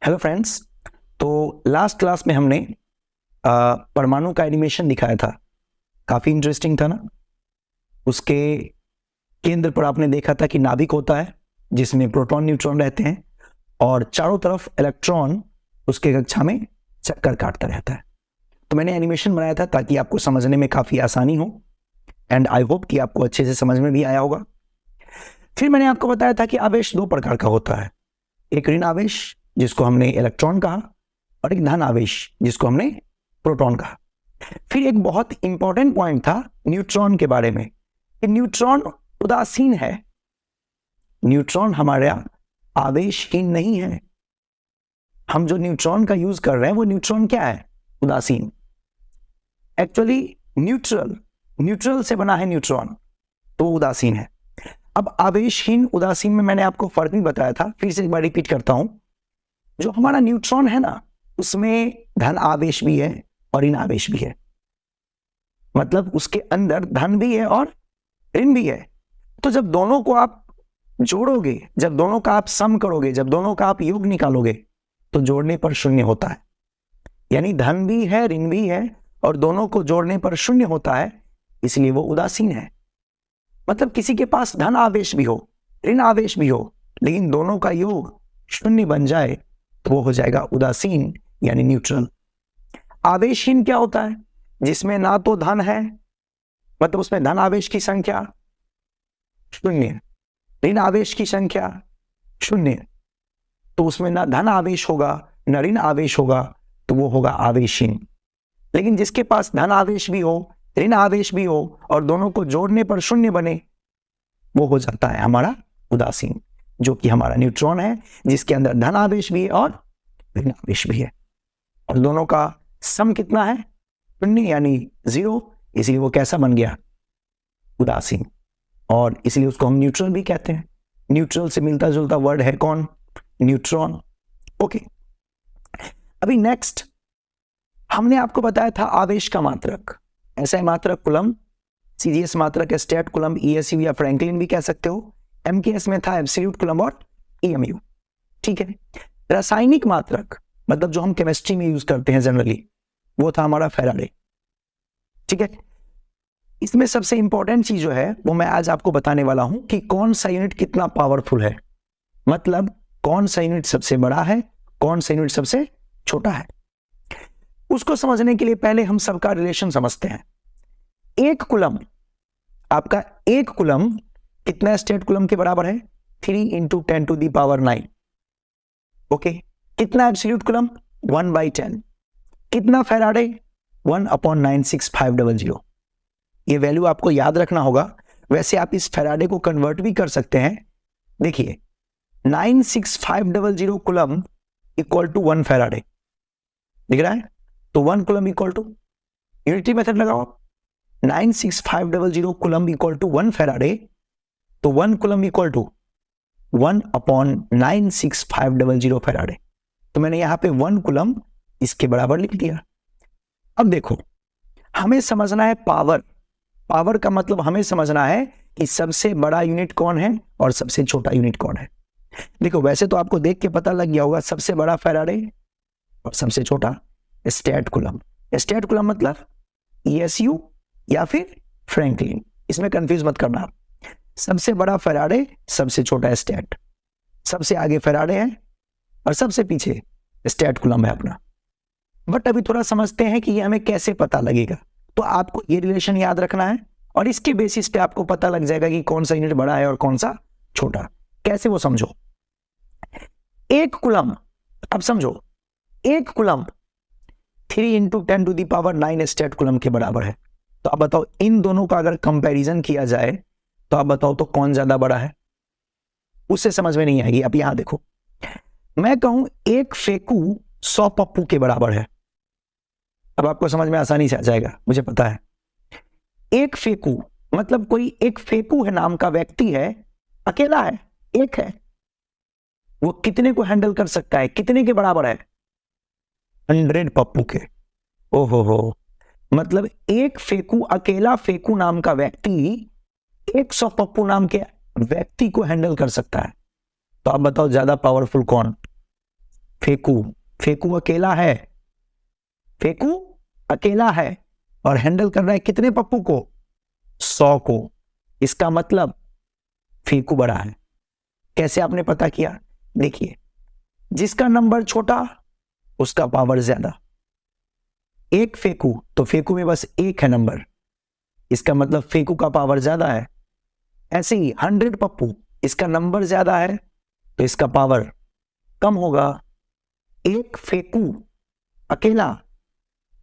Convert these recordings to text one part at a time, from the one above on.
Hello friends. तो last class में हमने परमाणु का एनिमेशन दिखाया था। काफ़ी इंटरेस्टिंग था ना। उसके केंद्र पर आपने देखा था कि नाभिक होता है जिसमें प्रोटॉन न्यूट्रॉन रहते हैं और चारों तरफ इलेक्ट्रॉन उसके कक्षा में चक्कर काटता रहता है। तो मैंने एनिमेशन बनाया था ताकि आपको समझने में काफ़ी आसानी हो एंड आई होप कि आपको अच्छे से समझ में भी आया होगा। फिर मैंने आपको बताया था कि आवेश दो प्रकार का होता है, एक ऋण आवेश जिसको हमने इलेक्ट्रॉन कहा और एक धन आवेश जिसको हमने प्रोटॉन कहा। फिर एक बहुत इंपॉर्टेंट पॉइंट था न्यूट्रॉन के बारे में कि न्यूट्रॉन उदासीन है। न्यूट्रॉन हमारा आवेशहीन नहीं है। हम जो न्यूट्रॉन का यूज कर रहे हैं वो न्यूट्रॉन क्या है? उदासीन। एक्चुअली न्यूट्रल से बना है न्यूट्रॉन, तो उदासीन है। अब आवेशहीन उदासीन में मैंने आपको फर्क भी बताया था, फिर से एक बार रिपीट करता हूं। जो हमारा न्यूट्रॉन है ना, उसमें धन आवेश भी है और ऋण आवेश भी है। मतलब उसके अंदर धन भी है और ऋण भी है। तो जब दोनों को आप जोड़ोगे, जब दोनों का आप सम करोगे, जब दोनों का आप योग निकालोगे तो जोड़ने पर शून्य होता है। यानी धन भी है ऋण भी है और दोनों को जोड़ने पर शून्य होता है, इसलिए वो उदासीन है। मतलब किसी के पास धन आवेश भी हो ऋण आवेश भी हो, लेकिन दोनों का योग शून्य बन जाए तो वो हो जाएगा उदासीन यानी न्यूट्रल। आवेशहीन क्या होता है? जिसमें ना तो धन है, मतलब उसमें धन आवेश की संख्या शून्य, ऋण आवेश की संख्या शून्य, तो उसमें ना धन आवेश होगा ना ऋण आवेश होगा, तो वो होगा आवेशहीन। लेकिन जिसके पास धन आवेश भी हो ऋण आवेश भी हो और दोनों को जोड़ने पर शून्य बने, वो हो जाता है हमारा उदासीन, जो कि हमारा न्यूट्रॉन है जिसके अंदर धन आवेश भी है और ऋण आवेश भी है और दोनों का सम कितना है? शून्य यानी 0। इसलिए वो कैसा बन गया? उदासीन। और इसलिए उसको हम न्यूट्रल भी कहते हैं। न्यूट्रल से मिलता जुलता वर्ड है कौन? न्यूट्रॉन। ओके, अभी नेक्स्ट हमने आपको बताया था आवेश का मात्रक। ऐसा है मात्रक कूलम, सीजीएस मात्रक स्टेट कूलम, ईएसयू या फ्रैंकलिन भी कह सकते हो। एमकेएस में था एब्सोल्यूट कूलम और ईएमयू। ठीक है। रासायनिक मात्रक मतलब जो हम केमिस्ट्री में यूज करते हैं जनरली, वो था हमारा फैराडे। ठीक है। इसमें सबसे इंपॉर्टेंट चीज जो है वो मैं आज आपको बताने वाला हूं कि कौन सा यूनिट कितना पावरफुल है। मतलब कौन सा यूनिट सबसे बड़ा है, कौन सा यूनिट सबसे छोटा है। उसको समझने के लिए पहले हम सबका रिलेशन समझते हैं। एक कूलम, आपका एक कूलम कितना स्टेट कूलम के बराबर है? 3 × 10⁹ ओके। कितना एब्सोल्यूट कूलम? 1/10। कितना फैराडे? 1/96500। ये वैल्यू आपको याद रखना होगा। वैसे आप इस फैराडे को कन्वर्ट भी कर सकते हैं। देखिए 96500 कूलम इक्वल टू 1 फैराडे, दिख रहा है? तो 1 coulomb equal to, unity method लगाओ, 96500 कूलम इक्वल टू 1 फैराडे, तो 1 कूलम इक्वल टू 1/96500 फैराडे। तो मैंने यहां पे 1 कूलम इसके बराबर लिख दिया। अब देखो, हमें समझना है पावर। पावर का मतलब हमें समझना है कि सबसे बड़ा यूनिट कौन है और सबसे छोटा यूनिट कौन है। देखो वैसे तो आपको देख के पता लग गया होगा, सबसे बड़ा फैराडे और सबसे छोटा स्टेट कूलम। स्टेट कूलम मतलब ईएसयू या फिर फ्रैंकलिन, इसमें कंफ्यूज मत करना। सबसे बड़ा फैराडे, सबसे छोटा स्टेट। सबसे आगे फैराडे है और सबसे पीछे स्टेट कूलम है अपना। बट अभी थोड़ा समझते हैं कि ये हमें कैसे पता लगेगा। तो आपको ये रिलेशन याद रखना है और इसके बेसिस पे आपको पता लग जाएगा कि कौन सा यूनिट बड़ा है और कौन सा छोटा। कैसे वो समझो। एक कूलम, अब समझो, एक कूलम 3 × 10⁹ स्टेट कूलम के बराबर है। तो अब बताओ इन दोनों का अगर कंपैरिजन किया जाए तो अब बताओ तो कौन ज्यादा बड़ा है? उससे समझ में नहीं आएगी। अब यहां देखो, मैं कहूं एक फेकू 100 पप्पू के बराबर है। अब आपको समझ में आसानी से आ जाएगा, मुझे पता है। एक फेकू मतलब कोई एक फेकू है नाम का व्यक्ति है, अकेला है, एक है, वो कितने को हैंडल कर सकता है? कितने के बराबर है? 100 पप्पू के। ओहो हो, मतलब एक फेकू, अकेला फेकू नाम का व्यक्ति 100 पप्पू नाम के व्यक्ति को हैंडल कर सकता है। तो आप बताओ ज्यादा पावरफुल कौन? फेकू, फेकू अकेला है, फेकू अकेला है और हैंडल कर रहा है कितने पप्पू को? 100 को। इसका मतलब फेकू बड़ा है। कैसे आपने पता किया? देखिए, जिसका नंबर छोटा उसका पावर ज्यादा। एक फेकू, तो फेकू में बस एक है नंबर, इसका मतलब फेकू का पावर ज्यादा है। ऐसे ही 100 पप्पू, इसका नंबर ज्यादा है तो इसका पावर कम होगा। एक फेकू अकेला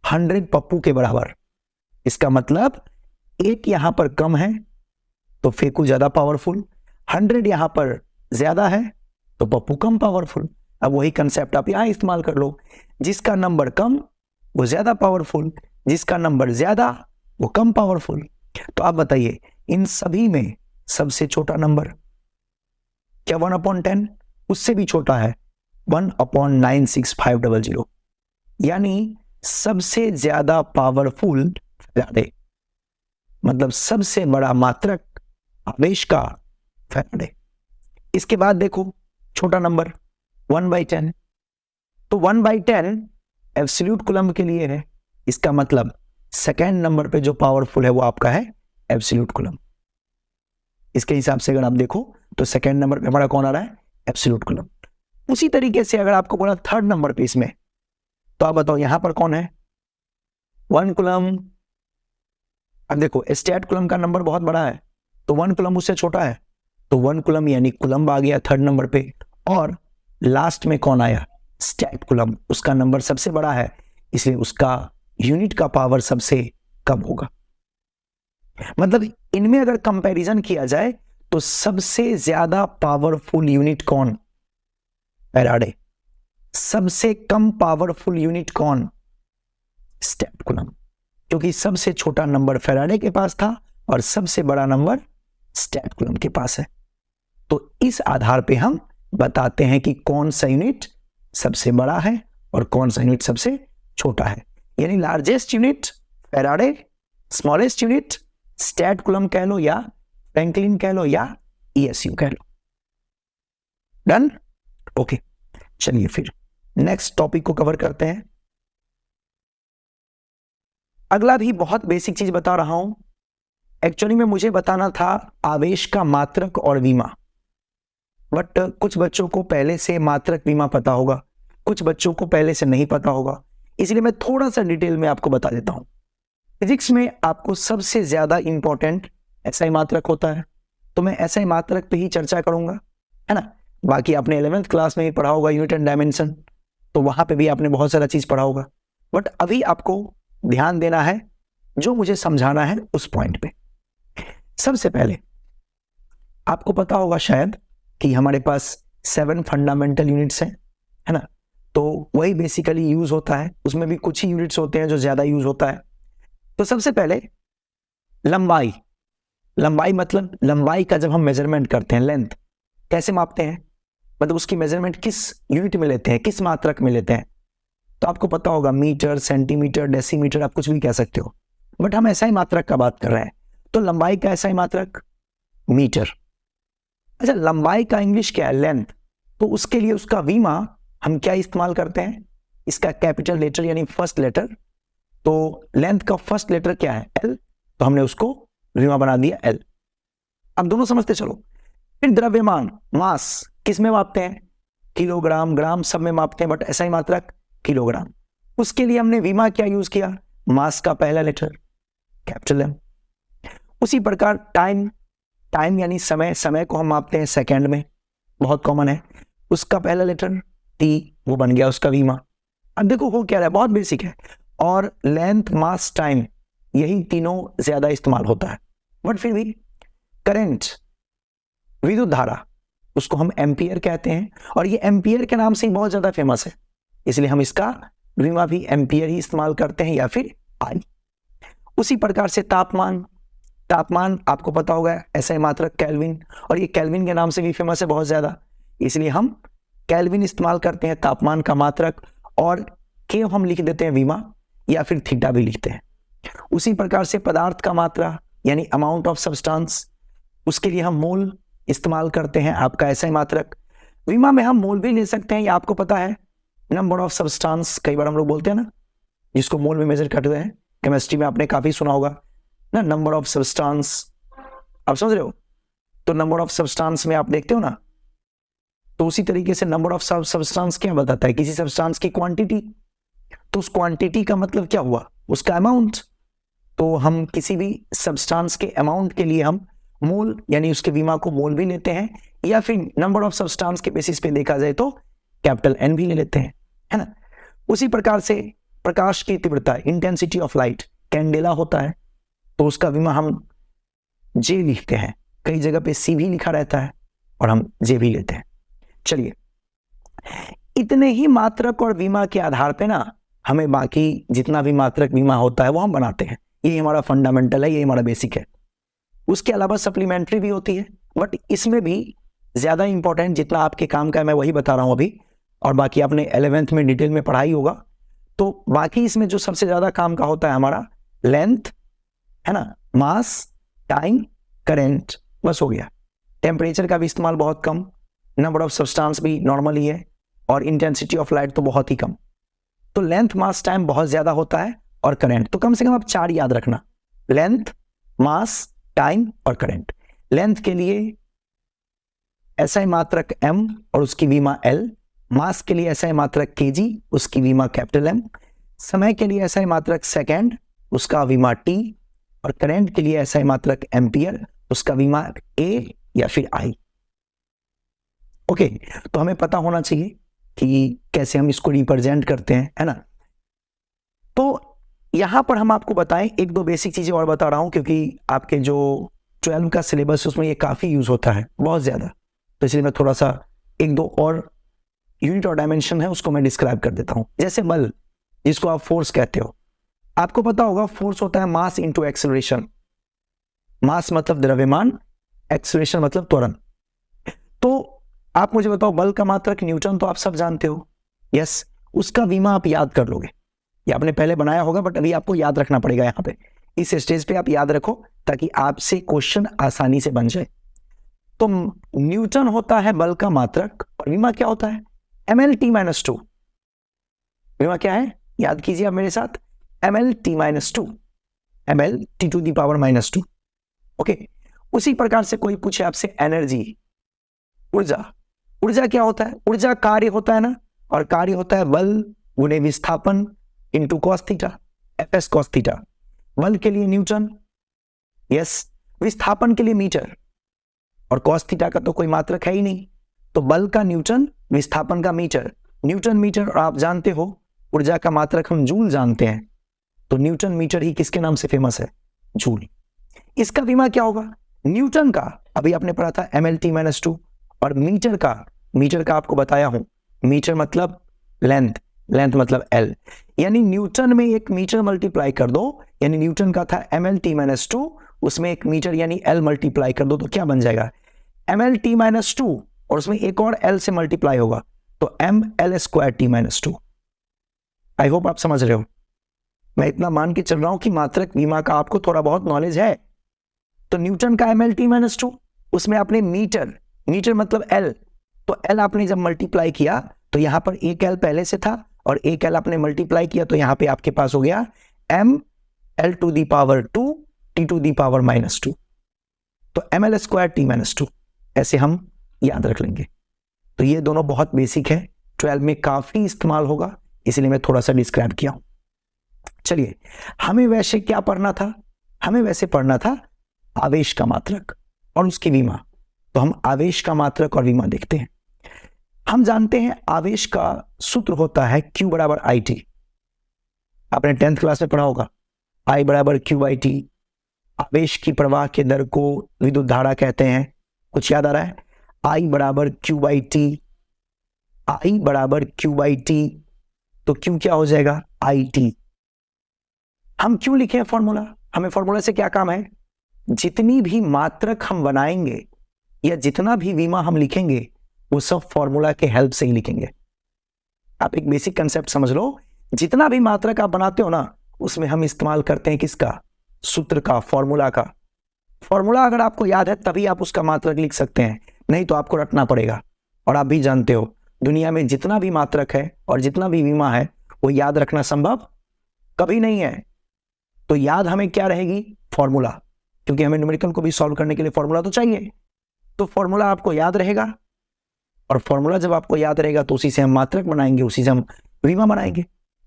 100 पप्पू के बराबर, इसका मतलब एक यहां पर कम है तो फेकू ज्यादा पावरफुल, 100 यहां पर ज्यादा है तो पप्पू कम पावरफुल। अब वही कंसेप्ट आप यहां इस्तेमाल कर लो, जिसका नंबर कम वो ज्यादा पावरफुल, जिसका नंबर ज्यादा वो कम पावरफुल। तो आप बताइए, इन सभी में सबसे छोटा नंबर क्या 1/10? उससे भी छोटा है 1/96500, यानी सबसे ज्यादा पावरफुल फैराडे, मतलब सबसे बड़ा मात्रक आवेश का फैराडे। इसके बाद देखो छोटा नंबर 1/10, तो 1/10 एब्सोल्यूट कूलम्ब के लिए है, इसका मतलब सेकेंड नंबर पे जो पावरफुल है वो आपका है एब्सोल्यूट कूलम्ब। इसके हिसाब से अगर आप देखो तो सेकेंड नंबर पे हमारा कौन आ रहा है? Absolute coulomb. उसी तरीके से अगर आपको बोला थर्ड नंबर पे इसमें, तो आप बताओ यहां पर कौन है? 1 कूलम्ब। अब देखो स्टैट कूलम्ब का नंबर बहुत बड़ा है तो 1 कूलम्ब उससे छोटा है, तो 1 कूलम्ब यानी कूलम्ब आ गया थर्ड नंबर पे। और लास्ट में कौन आया? स्टैट कूलम्ब, उसका नंबर सबसे बड़ा है इसलिए उसका यूनिट का पावर सबसे कम होगा। मतलब इनमें अगर कंपैरिजन किया जाए तो सबसे ज्यादा पावरफुल यूनिट कौन? फैराडे। सबसे कम पावरफुल यूनिट कौन? स्टैट कूलम्ब, क्योंकि सबसे छोटा नंबर फैराडे के पास था और सबसे बड़ा नंबर स्टैट कूलम्ब के पास है। तो इस आधार पे हम बताते हैं कि कौन सा यूनिट सबसे बड़ा है और कौन सा यूनिट सबसे छोटा है। यानी largest unit Faraday, smallest unit stat coulomb कह लो या फ्रैंकलिन कह लो या ईएसयू कह लो। डन? ओके, चलिए फिर नेक्स्ट टॉपिक को कवर करते हैं। अगला भी बहुत बेसिक चीज बता रहा हूं। एक्चुअली में मुझे बताना था आवेश का मात्रक और विमा, बट कुछ बच्चों को पहले से मात्रक विमा पता होगा, कुछ बच्चों को पहले से नहीं पता होगा, इसलिए मैं थोड़ा सा डिटेल में आपको बता देता हूं। फिजिक्स में आपको सबसे ज्यादा इंपॉर्टेंट एसआई मात्रक होता है, तो मैं एसआई मात्रक पे ही चर्चा करूंगा, है ना। बाकी आपने 11th क्लास में भी पढ़ा होगा यूनिट एंड डायमेंशन, तो वहां पे भी आपने बहुत सारा चीज पढ़ा होगा, बट अभी आपको ध्यान देना है जो मुझे समझाना है उस पॉइंट पे। सबसे पहले आपको पता होगा शायद कि हमारे पास 7 फंडामेंटल यूनिट्स हैं, है ना, तो वही बेसिकली यूज होता है, उसमें भी कुछ ही यूनिट्स होते हैं जो ज्यादा यूज होता है। तो सबसे पहले लंबाई, लंबाई मतलब लंबाई का जब हम मेजरमेंट करते हैं, लेंथ कैसे मापते हैं, मतलब उसकी मेजरमेंट किस यूनिट में लेते हैं, किस मात्रक में लेते हैं, तो आपको पता होगा मीटर, सेंटीमीटर, डेसीमीटर, आप कुछ भी कह सकते हो, बट हम एसआई मात्रक का बात कर रहे हैं, तो लंबाई का एसआई मात्रक मीटर। अच्छा, लंबाई का इंग्लिश क्या है? लेंथ, तो उसके लिए उसका विमा हम क्या इस्तेमाल करते हैं? इसका कैपिटल लेटर यानी फर्स्ट लेटर, तो लेंथ का फर्स्ट लेटर क्या है? एल, तो हमने उसको विमा बना दिया एल। अब दोनों समझते चलो। फिर द्रव्यमान, मास, किस में मापते हैं? किलोग्राम, ग्राम, सब में मापते हैं, बट एसआई मात्रक किलोग्राम। उसके लिए हमने विमा क्या यूज किया? मास का पहला लेटर कैपिटल एम। उसी प्रकार टाइम, टाइम यानी समय, समय को हम मापते हैं सेकंड में, बहुत कॉमन है, उसका पहला लेटर टी, वो बन गया उसका विमा। अब देखो हो क्या रहा है, बहुत बेसिक है। और लेंथ, मास, टाइम, यही तीनों ज्यादा इस्तेमाल होता है, बट फिर भी करंट, विद्युत धारा, उसको हम एम्पियर कहते हैं, और ये एम्पियर के नाम से ही बहुत ज्यादा फेमस है, इसलिए हम इसका विमा भी एम्पियर ही इस्तेमाल करते हैं या फिर आई। उसी प्रकार से तापमान, तापमान आपको पता होगा एसआई मात्रक केल्विन, और ये केल्विन के नाम से भी फेमस है बहुत ज्यादा, इसलिए हम केल्विन इस्तेमाल करते हैं तापमान का मात्रक, और के हम लिख देते हैं विमा या फिर थीटा भी लिखते हैं। उसी प्रकार से पदार्थ का मात्रा यानी अमाउंट ऑफ सब्सटेंस, उसके लिए हम मोल इस्तेमाल करते हैं, आपका एसआई मात्रक। विमा में हम मोल भी ले सकते हैं, ये आपको पता है, नंबर ऑफ सब्सटेंस कई बार हम लोग बोलते हैं ना, जिसको मोल में मेजर करते हैं, केमिस्ट्री में आपने काफी सुना होगा ना, नंबर ऑफ सब्सटेंस, आप समझ रहे हो? तो नंबर ऑफ सब्सटेंस में आप देखते हो ना, तो उसी तरीके से नंबर ऑफ सब्सटेंस क्या बताता है? किसी सब्सटेंस की क्वांटिटी। तो उस क्वांटिटी का मतलब क्या हुआ? उसका अमाउंट। तो हम किसी भी सब्सटेंस के अमाउंट के लिए हम मोल यानी उसके विमा को मोल भी लेते हैं, या फिर नंबर ऑफ सब्सटेंस के बेसिस पे देखा जाए तो कैपिटल एन भी ले लेते हैं, है ना। उसी प्रकार से प्रकाश की तीव्रता, इंटेंसिटी ऑफ लाइट, कैंडेला होता है, तो उसका विमा हम जे लिखते हैं। कई जगह पे सी भी लिखा रहता है और हम जे भी लेते हैं। चलिए, इतने ही मात्रक और विमा के आधार पे ना हमें बाकी जितना भी मात्रक विमा होता है वो हम बनाते हैं। ये हमारा फंडामेंटल है, ये हमारा बेसिक है। उसके अलावा सप्लीमेंट्री भी होती है, बट इसमें भी ज्यादा इंपॉर्टेंट जितना आपके काम का है मैं वही बता रहा हूं अभी, और बाकी आपने 11th में डिटेल में पढ़ाई होगा। तो बाकी इसमें जो सबसे ज्यादा काम का होता है हमारा लेंथ, है ना, मास, टाइम, करंट, बस हो गया। टेम्परेचर का भी इस्तेमाल बहुत कम, नंबर ऑफ सब्सटेंस भी नॉर्मल ही है, और इंटेंसिटी ऑफ लाइट तो बहुत ही कम। तो लेंथ, मास, टाइम बहुत ज्यादा होता है, और करंट। तो कम से कम आप 4 याद रखना, लेंथ, मास, टाइम और करंट। लेंथ के लिए एसआई मात्रक m और उसकी विमा l, मास के लिए एसआई मात्रक kg, उसकी विमा कैपिटल M, समय के लिए एसआई मात्रक सेकेंड, उसका विमा t, और करंट के लिए एसआई मात्रक एम्पियर, उसका विमा a या फिर I। ओके, तो हमें पता होना चाहिए कि कैसे हम इसको रिप्रेजेंट करते हैं, है ना। तो यहां पर हम आपको बताएं, एक दो बेसिक चीजें और बता रहा हूं, क्योंकि आपके जो 12 का सिलेबस उसमें ये काफी यूज होता है, बहुत ज्यादा। तो इसलिए मैं थोड़ा सा एक दो और यूनिट और डायमेंशन है उसको मैं डिस्क्राइब कर देता हूं। जैसे बल, जिसको आप फोर्स कहते हो, आपको पता होगा फोर्स होता है मास इंटू एक्सेलरेशन। मास मतलब द्रव्यमान, एक्सेलरेशन मतलब त्वरण। तो आप मुझे बताओ, बल का मात्रक न्यूटन तो आप सब जानते हो, यस। उसका विमा आप याद कर लोगे, ये आपने पहले बनाया होगा, बट अभी आपको याद रखना पड़ेगा। यहाँ पे इस स्टेज पे आप याद रखो ताकि आपसे क्वेश्चन आसानी से बन जाए। तो न्यूटन होता है बल का मात्रक, और विमा क्या होता है? mlt-2। विमा क्या है? याद कीजिए आप मेरे साथ, mlt-2, ml(t⁻²). ओके, उसी प्रकार से कोई पूछे आपसे एनर्जी, ऊर्जा, ऊर्जा क्या होता है? ऊर्जा कार्य होता है ना, और कार्य होता है बल गुणे विस्थापन into cos theta, F cos theta. बल के लिए न्यूटन, यस, विस्थापन के लिए मीटर, और कॉस थीटा का तो कोई मात्रक है ही नहीं। तो बल का न्यूटन, विस्थापन का मीटर, न्यूटन मीटर। और आप जानते हो ऊर्जा का मात्रक हम जूल जानते हैं, तो न्यूटन मीटर ही किसके नाम से फेमस है? जूल। इसका विमा क्या होगा? न्यूटन का अभी आपने पढ़ा था mlt-2, और मीटर का आपको बताया हूं, मीटर मतलब लेंथ, लेंथ मतलब L। यानी न्यूटन में एक मीटर मल्टीप्लाई कर दो, यानी न्यूटन का था mlt-2, उसमें एक मीटर यानी L मल्टीप्लाई कर दो, तो क्या बन जाएगा? mlt-2, और उसमें एक और L से मल्टीप्लाई होगा, तो ml²t-2। आई होप आप समझ रहे हो। मैं इतना मान के चल रहा हूं कि मात्रक विमा का आपको थोड़ा बहुत नॉलेज है। तो न्यूटन का mlt-2, उसमें आपने मीटर, मीटर मतलब L, तो L आपने जब मल्टीप्लाई किया तो यहां पर एक L पहले से था, और एक L आपने मल्टीप्लाई किया, तो यहां पे आपके पास हो गया ml⁻², t⁻²। तो ml²t-2, ऐसे हम याद रख लेंगे। तो ये दोनों बहुत बेसिक है, 12 में काफी इस्तेमाल होगा, इसलिए मैं थोड़ा सा डिस्क्राइब किया हूं। चलिए, हमें वैसे क्या पढ़ना था? हमें वैसे पढ़ना था आवेश का मात्रक और उसकी विमा। तो हम आवेश का मात्रक और विमा देखते हैं। हम जानते हैं आवेश का सूत्र होता है Q = IT। आपने 10th क्लास में पढ़ा होगा, I = Q/T। आवेश की प्रवाह के दर को विद्युत धारा कहते हैं। कुछ याद आ रहा है? I = Q/T, I = Q/T, तो Q क्या हो जाएगा? IT। हम क्यों लिखे फॉर्मूला? हमें फॉर्मूला से क्या काम है? जितनी भी मात्रक हम बनाएंगे या जितना भी विमा हम लिखेंगे, वो सब फॉर्मूला के हेल्प से ही लिखेंगे। आप एक बेसिक कंसेप्ट समझ लो, जितना भी मात्रक आप बनाते हो ना, उसमें हम इस्तेमाल करते हैं किसका? सूत्र का, फॉर्मूला का। फॉर्मूला अगर आपको याद है तभी आप उसका मात्रक लिख सकते हैं, नहीं तो आपको रटना पड़ेगा। और आप भी जानते हो दुनिया में जितना भी मात्रक है और जितना भी विमा है वो याद रखना संभव कभी नहीं है। तो याद हमें क्या रहेगी? फॉर्मूला, क्योंकि हमें न्यूमेरिकल को भी सॉल्व करने के लिए फॉर्मूला तो चाहिए। तो फॉर्मूला आपको याद रहेगा, और फॉर्मूला जब आपको याद रहेगा तो उसी से हम मात्रक बनाएंगे, उसी से हम विमा बनाएंगे।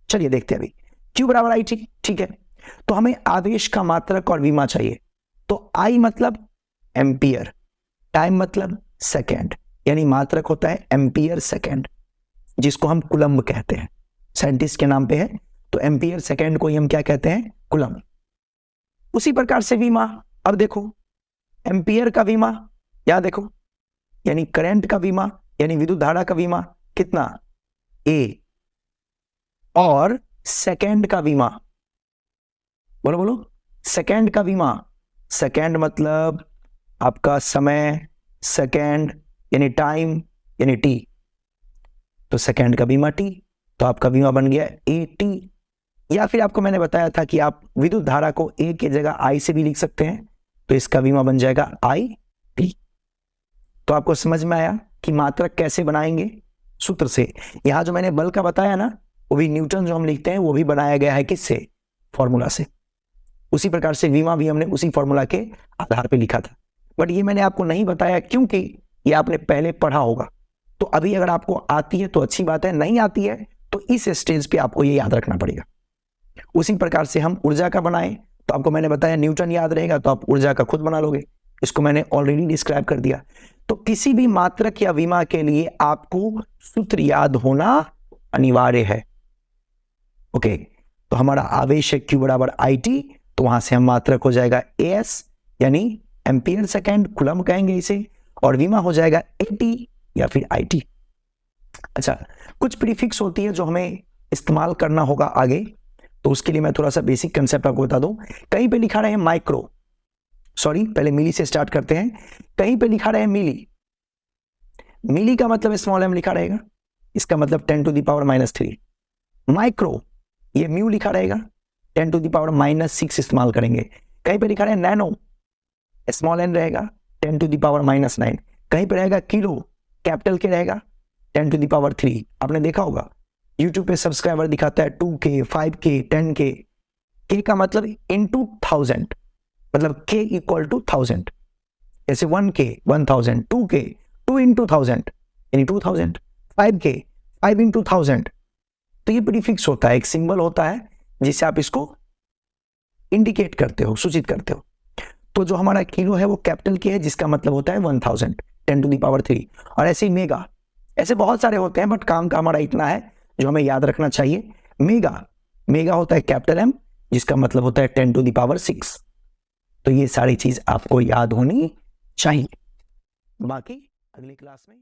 चलिए देखते हैं अभी। Q बराबर आई टी, ठीक है। तो हमें आवेश का मात्रक और विमा चाहिए। तो I मतलब एम्पियर, टाइम मतलब सेकेंड, यानी मात्रक होता है एम्पियर सेकेंड, जिसको हम कुलम्ब कहते हैं, साइंटिस्ट के नाम पे है। तो एम्पियर सेकेंड को ही हम क्या कहते हैं? कुलम्ब। उसी प्रकार से विमा, अब देखो एम्पियर का विमा, या देखो यानी करंट का विमा, यानी विद्युत धारा का विमा कितना? A। और सेकेंड का विमा, बोलो बोलो, सेकेंड का विमा, सेकेंड मतलब आपका समय, सेकेंड यानी टाइम यानी टी, तो सेकेंड का बीमा टी, तो आपका बीमा बन गया AT। या फिर आपको मैंने बताया था कि आप विद्युत धारा को A की जगह I से भी लिख सकते हैं, तो इसका बीमा बन जाएगा IT। तो आपको समझ में आया कि मात्रक कैसे बनाएंगे? सूत्र से। यहां जो मैंने बल का बताया ना, वो भी न्यूटन जो हम लिखते हैं वो भी बनाया गया है किससे? फॉर्मूला से। उसी प्रकार से विमा भी हमने उसी फॉर्मूला के आधार पे लिखा था, बट ये मैंने आपको नहीं बताया क्योंकि ये आपने पहले पढ़ा होगा। तो अभी अगर आपको आती है तो अच्छी बात है, नहीं आती है तो इस स्टेज पे आपको ये याद रखना पड़ेगा। उसी प्रकार से हम ऊर्जा का बनाए, तो आपको मैंने बताया न्यूटन याद रहेगा तो आप ऊर्जा का खुद बना लोगे, इसको मैंने ऑलरेडी डिस्क्राइब कर दिया। तो किसी भी मात्रक या विमा के लिए आपको सूत्र याद होना अनिवार्य है। ओके, तो हमारा आवेश है Q बराबर IT, तो वहां से हम मात्रक हो जाएगा AS यानी एम्पियर सेकेंड, कुलम्ब कहेंगे इसे, और विमा हो जाएगा AT या फिर IT। अच्छा, कुछ प्रीफिक्स होती है जो हमें इस्तेमाल करना होगा आगे, तो उसके लिए मैं थोड़ा सा बेसिक कंसेप्ट आपको बता दूं। कहीं पे लिखा रहे माइक्रो, सॉरी पहले मिली से स्टार्ट करते हैं। कहीं पे लिखा रहे मिली, मिली का मतलब स्मॉल m लिखा रहेगा, इसका मतलब 10 to the power -3। माइक्रो, ये म्यू लिखा रहेगा, 10 to the power -6 इस्तेमाल करेंगे। कहीं पे लिखा रहे नैनो, स्मॉल n रहेगा, 10 to the power -9। कहीं पे रहेगा किलो, कैपिटल के रहेगा, 10 to the power 3। आपने देखा होगा YouTube पे सब्सक्राइबर दिखाता है 2K, 5K, 10K। K का मतलब into 1000, मतलब K इक्वल टू 1000। जैसे 1K 1000, 2K 2 into 1000 यानी 2000, 5K 5 into 1000। तो ये प्रीफिक्स होता है, एक सिंबल होता है जिससे आप इसको इंडिकेट करते हो, सूचित करते हो। तो जो हमारा किलो है वो कैपिटल के है, जिसका मतलब होता है 1000, 10 to the power 3। और ऐसे ही मेगा, ऐसे बहुत सारे होते हैं, बट काम का हमारा इतना है जो हमें याद रखना चाहिए। मेगा, मेगा होता है कैपिटल M, जिसका मतलब होता है 10 to the power 6। तो ये सारी चीज आपको याद होनी चाहिए। बाकी अगली क्लास में